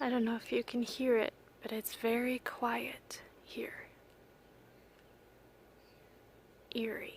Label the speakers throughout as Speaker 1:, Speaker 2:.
Speaker 1: I don't know if you can hear it, but it's very quiet here. Eerie.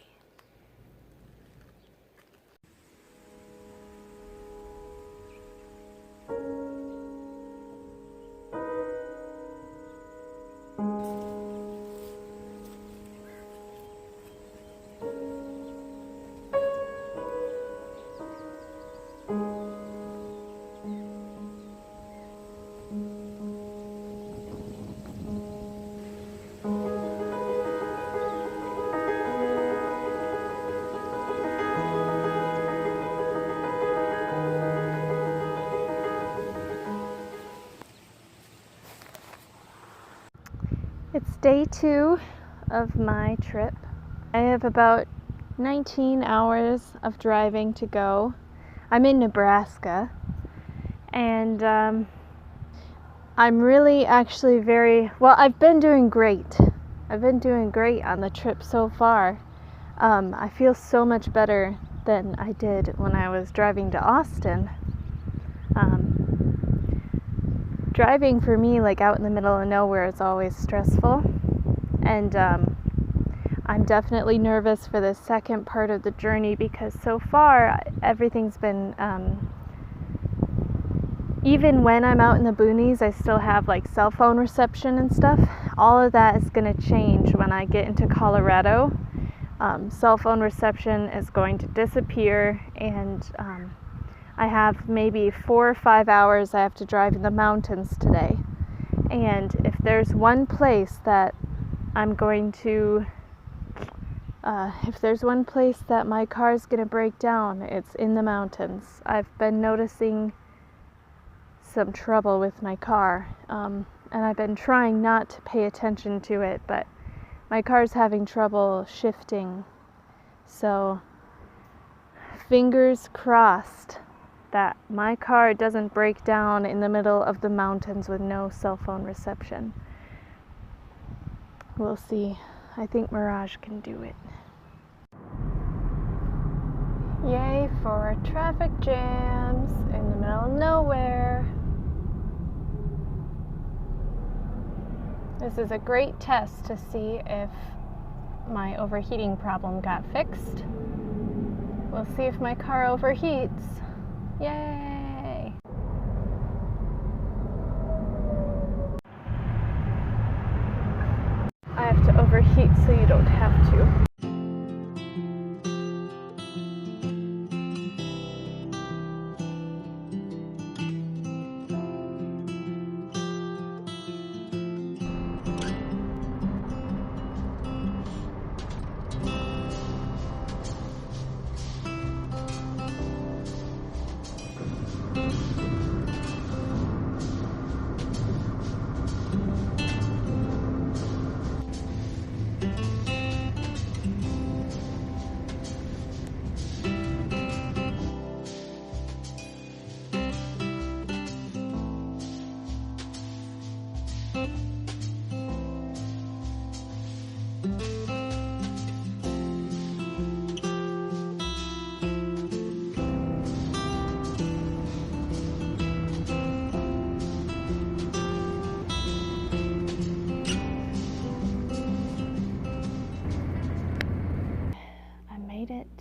Speaker 1: It's day 2 of my trip. I have about 19 hours of driving to go. I'm in Nebraska, and I'm really actually I've been doing great. I've been doing great on the trip so far. I feel so much better than I did when I was driving to Austin. Driving for me, like out in the middle of nowhere, is always stressful, and I'm definitely nervous for the second part of the journey because so far everything's been, even when I'm out in the boonies, I still have like cell phone reception and stuff. All of that is going to change when I get into Colorado. Cell phone reception is going to disappear, and I have maybe 4 or 5 hours I have to drive in the mountains today. And if there's one place that if there's one place that my car's going to break down, it's in the mountains. I've been noticing some trouble with my car, and I've been trying not to pay attention to it, but my car's having trouble shifting. So, fingers crossed that my car doesn't break down in the middle of the mountains with no cell phone reception. We'll see. I think Mirage can do it. Yay for traffic jams in the middle of nowhere. This is a great test to see if my overheating problem got fixed. We'll see if my car overheats. Yay! I have to overheat so you don't have to.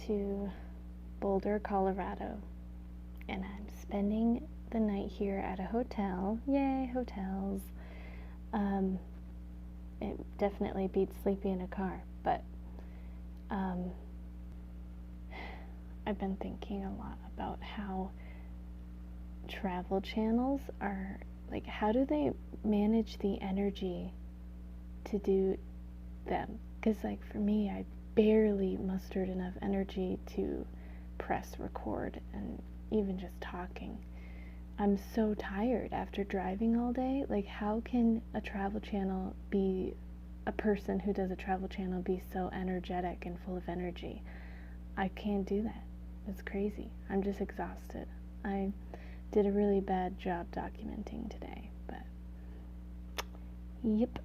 Speaker 1: To Boulder, Colorado, and I'm spending the night here at a hotel. Yay, hotels. It definitely beats sleeping in a car, but I've been thinking a lot about how travel channels are, like, how do they manage the energy to do them? Because, like, for me, I barely mustered enough energy to press record and even just talking. I'm so tired after driving all day. Like, how can a travel channel be, a person who does a travel channel be so energetic and full of energy? I can't do that. It's crazy. I'm just exhausted. I did a really bad job documenting today, but yep.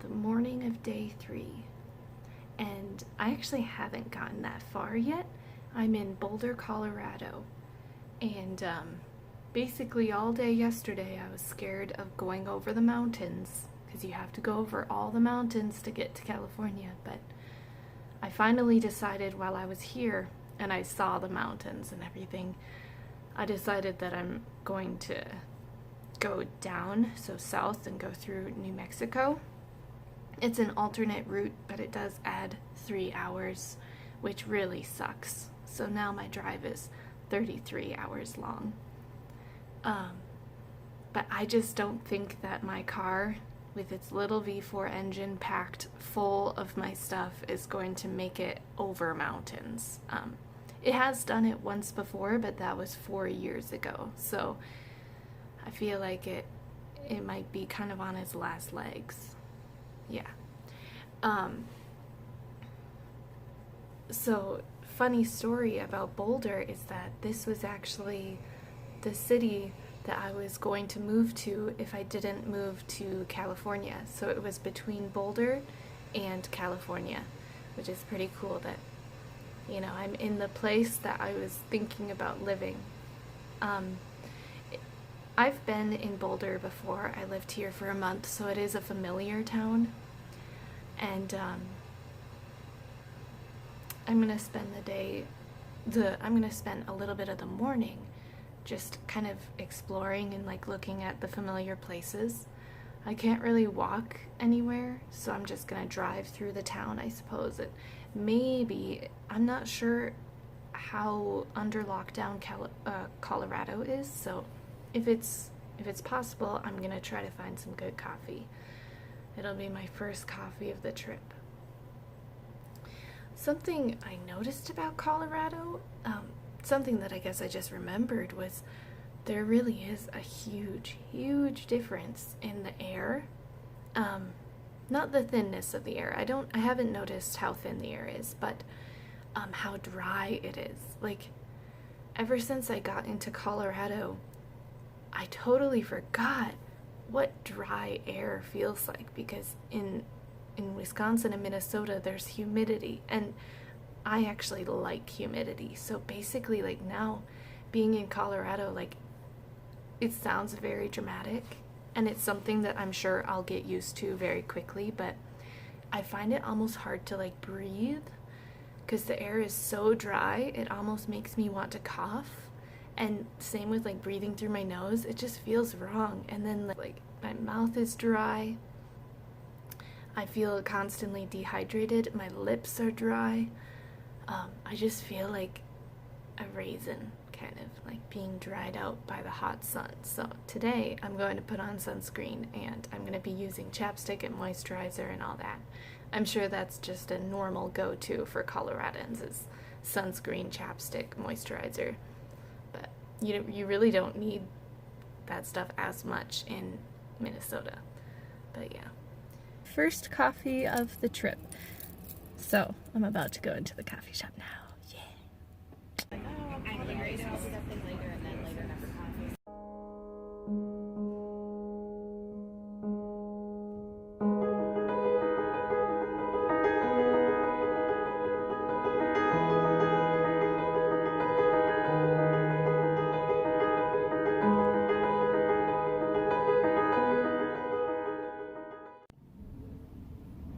Speaker 1: the morning of day 3, and I actually haven't gotten that far yet. I'm in Boulder, Colorado, and basically all day yesterday I was scared of going over the mountains, because you have to go over all the mountains to get to California, but I finally decided while I was here and I saw the mountains and everything, I decided that I'm going to go down, so south, and go through New Mexico. It's an alternate route, but it does add 3 hours, which really sucks. So now my drive is 33 hours long. But I just don't think that my car, with its little V4 engine packed full of my stuff, is going to make it over mountains. It has done it once before, but that was 4 years ago. So I feel like it might be kind of on its last legs. Yeah. So funny story about Boulder is that this was actually the city that I was going to move to if I didn't move to California. So it was between Boulder and California, which is pretty cool that, you know, I'm in the place that I was thinking about living. I've been in Boulder before. I lived here for a month, so it is a familiar town. And I'm gonna spend I'm gonna spend a little bit of the morning just kind of exploring and like looking at the familiar places. I can't really walk anywhere, so I'm just gonna drive through the town, I suppose. It maybe, I'm not sure how under lockdown Colorado is, so if it's possible, I'm gonna try to find some good coffee. It'll be my first coffee of the trip. Something I noticed about Colorado, something that I guess I just remembered, was there really is a huge difference in the air. Not the thinness of the air. I haven't noticed how thin the air is, but how dry it is. Like, ever since I got into Colorado, I totally forgot what dry air feels like, because in Wisconsin and Minnesota there's humidity, and I actually like humidity. So basically, like, now being in Colorado, like, it sounds very dramatic, and it's something that I'm sure I'll get used to very quickly, but I find it almost hard to like breathe because the air is so dry. It almost makes me want to cough. And same with like breathing through my nose, it just feels wrong. And then like my mouth is dry. I feel constantly dehydrated. My lips are dry. I just feel like a raisin, kind of like being dried out by the hot sun. So today I'm going to put on sunscreen, and I'm going to be using chapstick and moisturizer and all that. I'm sure that's just a normal go-to for Coloradans, is sunscreen, chapstick, moisturizer. But you really don't need that stuff as much in Minnesota. But yeah. First coffee of the trip. So I'm about to go into the coffee shop now. Yeah.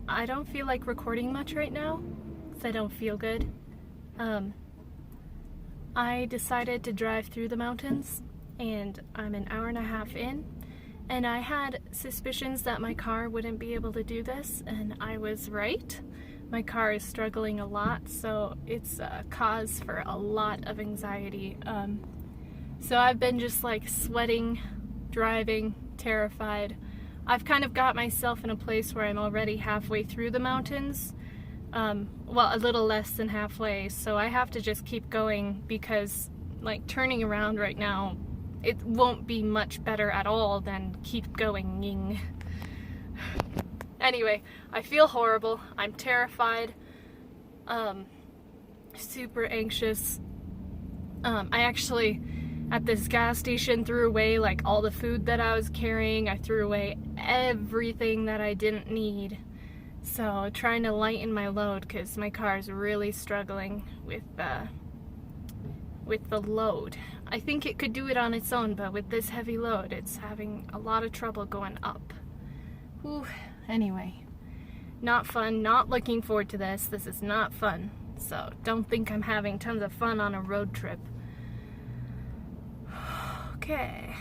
Speaker 1: I don't feel like recording much right now because I don't feel good. I decided to drive through the mountains, and I'm an hour and a half in, and I had suspicions that my car wouldn't be able to do this, and I was right. My car is struggling a lot, so it's a cause for a lot of anxiety. So I've been just like sweating, driving, terrified. I've kind of got myself in a place where I'm already halfway through the mountains. Well, a little less than halfway, so I have to just keep going, because like turning around right now, it won't be much better at all than keep going. Anyway, I feel horrible. I'm terrified, super anxious. I actually
Speaker 2: at this gas station, threw away like all the food that I was carrying. I threw away everything that I didn't need. So trying to lighten my load because my car is really struggling with the load. I think it could do it on its own, but with this heavy load, it's having a lot of trouble going up. Whew. Anyway, not fun, not looking forward to this. This is not fun. So don't think I'm having tons of fun on a road trip. Okay.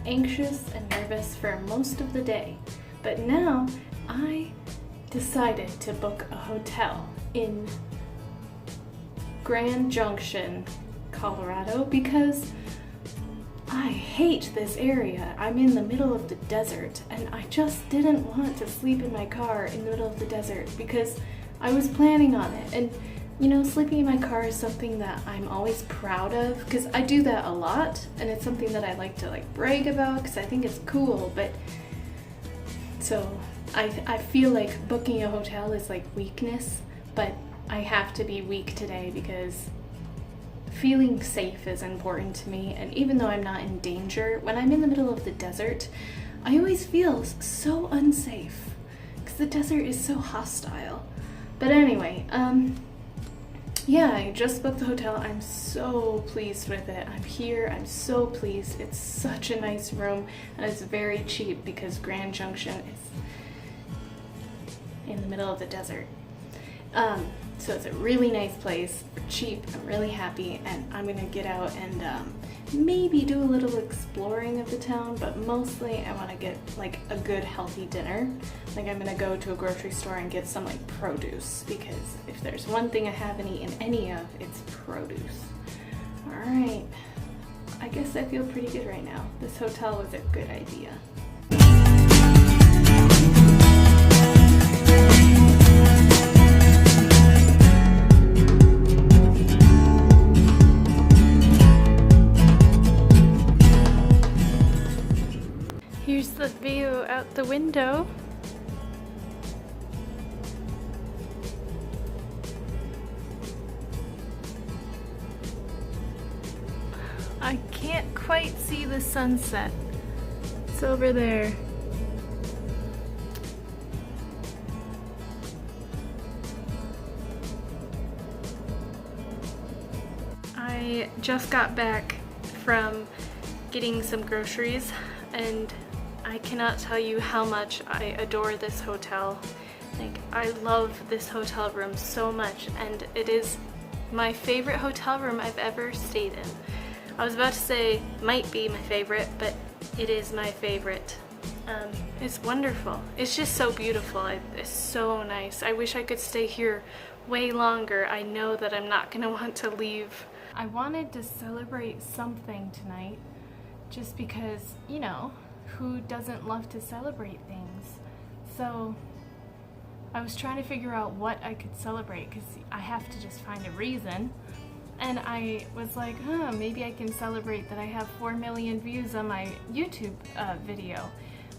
Speaker 2: Anxious and nervous for most of the day, but now I decided to book a hotel in Junction, Colorado, because I hate this area. I'm in the middle of the desert and I just didn't want to sleep in my car in the middle of the desert because I was planning on it. And you know, sleeping in my car is something that I'm always proud of because I do that a lot, and it's something that I like to like brag about because I think it's cool. But so I feel like booking a hotel is like weakness, but I have to be weak today because feeling safe is important to me. And even though I'm not in danger, when I'm in the middle of the desert, I always feel so unsafe because the desert is so hostile. But anyway, yeah, I just booked the hotel. I'm so pleased with it. I'm here. I'm so pleased. It's such a nice room, and it's very cheap because Junction is in the middle of the desert. So it's a really nice place, cheap. I'm really happy, and I'm gonna get out and maybe do a little exploring of the town, but mostly I want to get like a good healthy dinner. Like I'm gonna go to a grocery store and get some like produce, because if there's one thing I haven't eaten any of, it's produce. Alright, I guess I feel pretty good right now. This hotel was a good idea. Here's the view out the window. I can't quite see the sunset. It's over there. I just got back from getting some groceries, and I cannot tell you how much I adore this hotel. Like, I love this hotel room so much, and it is my favorite hotel room I've ever stayed in. I was about to say might be my favorite, but it is my favorite. It's wonderful. It's just so beautiful. It's so nice. I wish I could stay here way longer. I know that I'm not gonna want to leave. I wanted to celebrate something tonight just because, you know, who doesn't love to celebrate things? So I was trying to figure out what I could celebrate because I have to just find a reason. And I was like, maybe I can celebrate that I have 4 million views on my YouTube video.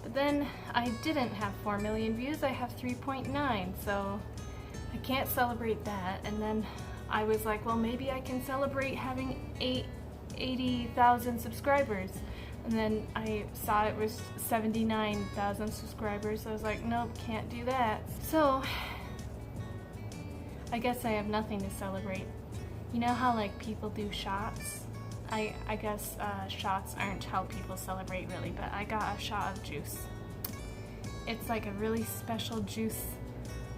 Speaker 2: But then I didn't have 4 million views, I have 3.9, so I can't celebrate that. And then I was like, well, maybe I can celebrate having 80,000 subscribers. And then I saw it was 79,000 subscribers, so I was like, nope, can't do that. So I guess I have nothing to celebrate. You know how like people do shots? I guess shots aren't how people celebrate really, but I got a shot of juice. It's like a really special juice.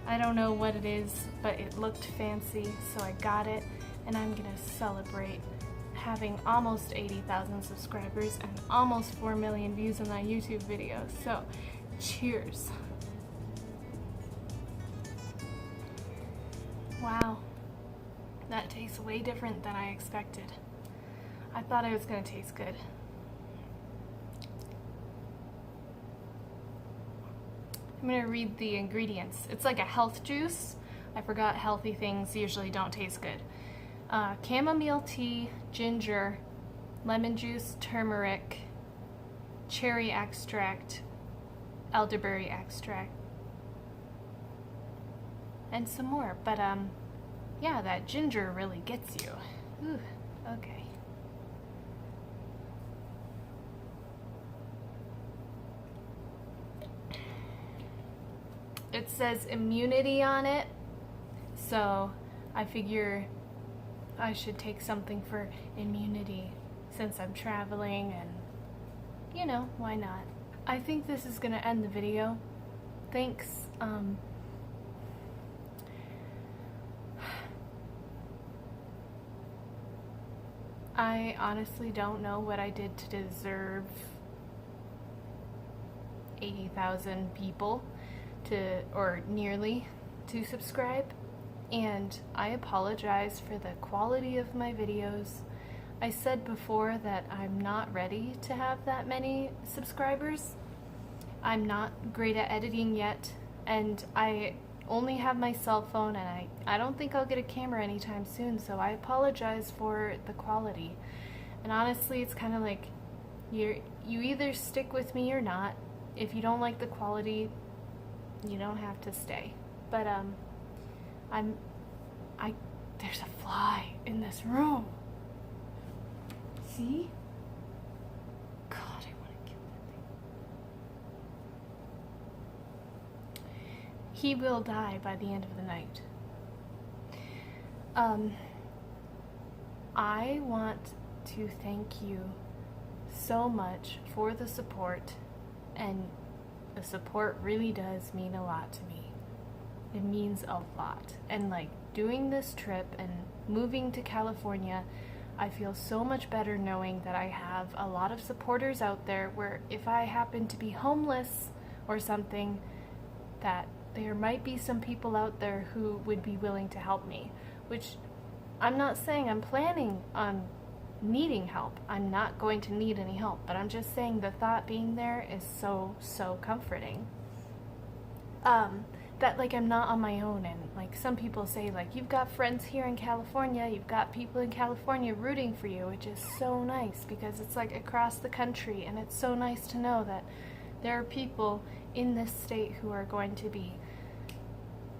Speaker 2: I don't know what it is, but it looked fancy, so I got it, and I'm gonna celebrate having almost 80,000 subscribers and almost 4 million views on my YouTube video. So, cheers. Wow, that tastes way different than I expected. I thought it was gonna taste good. I'm gonna read the ingredients. It's like a health juice. I forgot healthy things usually don't taste good. Chamomile tea, ginger, lemon juice, turmeric, cherry extract, elderberry extract, and some more. But yeah, that ginger really gets you. Ooh, okay. It says immunity on it, so I figure I should take something for immunity since I'm traveling, and you know, why not? I think this is gonna end the video. Thanks. I honestly don't know what I did to deserve 80,000 people or nearly to subscribe, and I apologize for the quality of my videos. I said before that I'm not ready to have that many subscribers. I'm not great at editing yet, and I only have my cell phone, and I don't think I'll get a camera anytime soon, so I apologize for the quality. And honestly, it's kind of like you either stick with me or not. If you don't like the quality, you don't have to stay. But there's a fly in this room. See? God, I want to kill that thing. He will die by the end of the night. I want to thank you so much for the support, and the support really does mean a lot to me. It means a lot. And like doing this trip and moving to California, I feel so much better knowing that I have a lot of supporters out there where if I happen to be homeless or something, that there might be some people out there who would be willing to help me, which I'm not saying I'm planning on needing help. I'm not going to need any help, but I'm just saying the thought being there is so comforting. That like I'm not on my own, and like some people say like you've got friends here in California, you've got people in California rooting for you, which is so nice because it's like across the country, and it's so nice to know that there are people in this state who are going to be,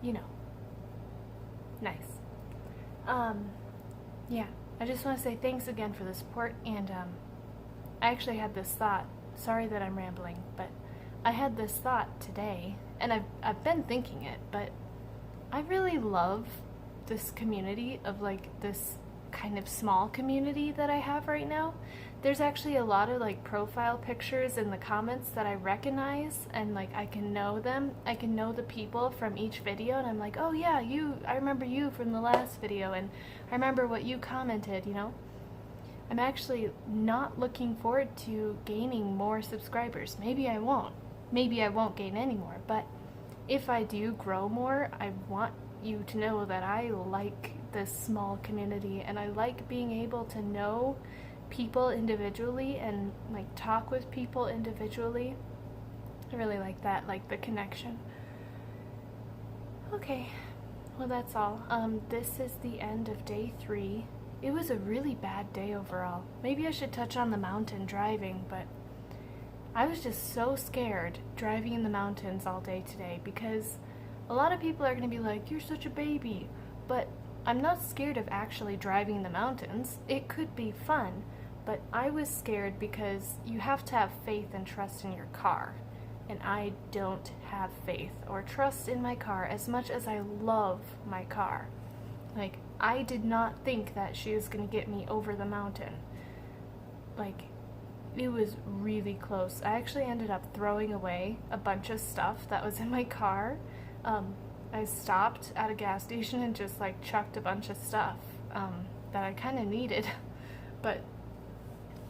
Speaker 2: you know, nice. Yeah, I just want to say thanks again for the support, and I actually had this thought, sorry that I'm rambling, but I had this thought today, and I've been thinking it, but I really love this community of like this kind of small community that I have right now. There's actually a lot of like profile pictures in the comments that I recognize, and like I can know them. I can know the people from each video, and I'm like, oh yeah, I remember you from the last video, and I remember what you commented, you know? I'm actually not looking forward to gaining more subscribers. Maybe I won't. Maybe I won't gain any more, but if I do grow more, I want you to know that I like this small community, and I like being able to know people individually and like talk with people individually. I really like that, like the connection. Okay, well that's all. This is the end of day 3. It was a really bad day overall. Maybe I should touch on the mountain driving, but I was just so scared driving in the mountains all day today, because a lot of people are going to be like, you're such a baby, but I'm not scared of actually driving in the mountains. It could be fun, but I was scared because you have to have faith and trust in your car, and I don't have faith or trust in my car as much as I love my car. Like, I did not think that she was going to get me over the mountain. Like, it was really close. I actually ended up throwing away a bunch of stuff that was in my car. I stopped at a gas station and just like chucked a bunch of stuff that I kind of needed. But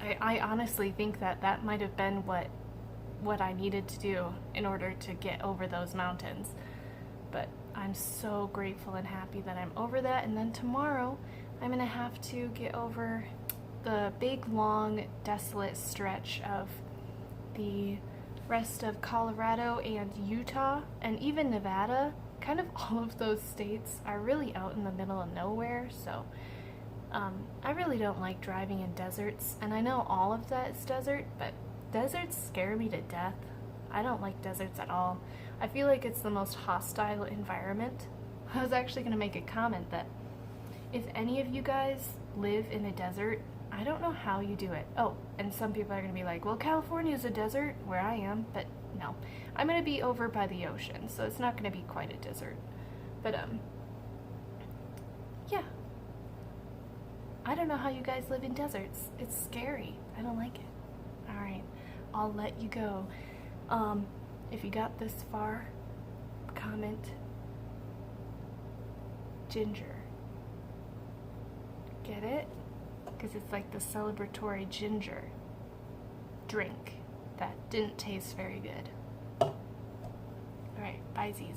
Speaker 2: I honestly think that that might have been what I needed to do in order to get over those mountains. But I'm so grateful and happy that I'm over that. And then tomorrow I'm gonna have to get over the big, long, desolate stretch of the rest of Colorado and Utah and even Nevada. Kind of all of those states are really out in the middle of nowhere, so I really don't like driving in deserts, and I know all of that is desert, but deserts scare me to death. I don't like deserts at all. I feel like it's the most hostile environment. I was actually going to make a comment that if any of you guys live in a desert, I don't know how you do it. Oh, and some people are going to be like, well, California is a desert where I am, but no. I'm going to be over by the ocean, so it's not going to be quite a desert. But, yeah. I don't know how you guys live in deserts. It's scary. I don't like it. Alright, I'll let you go. If you got this far, comment ginger. Get it? Because it's like the celebratory ginger drink that didn't taste very good. Alright, bye Z's.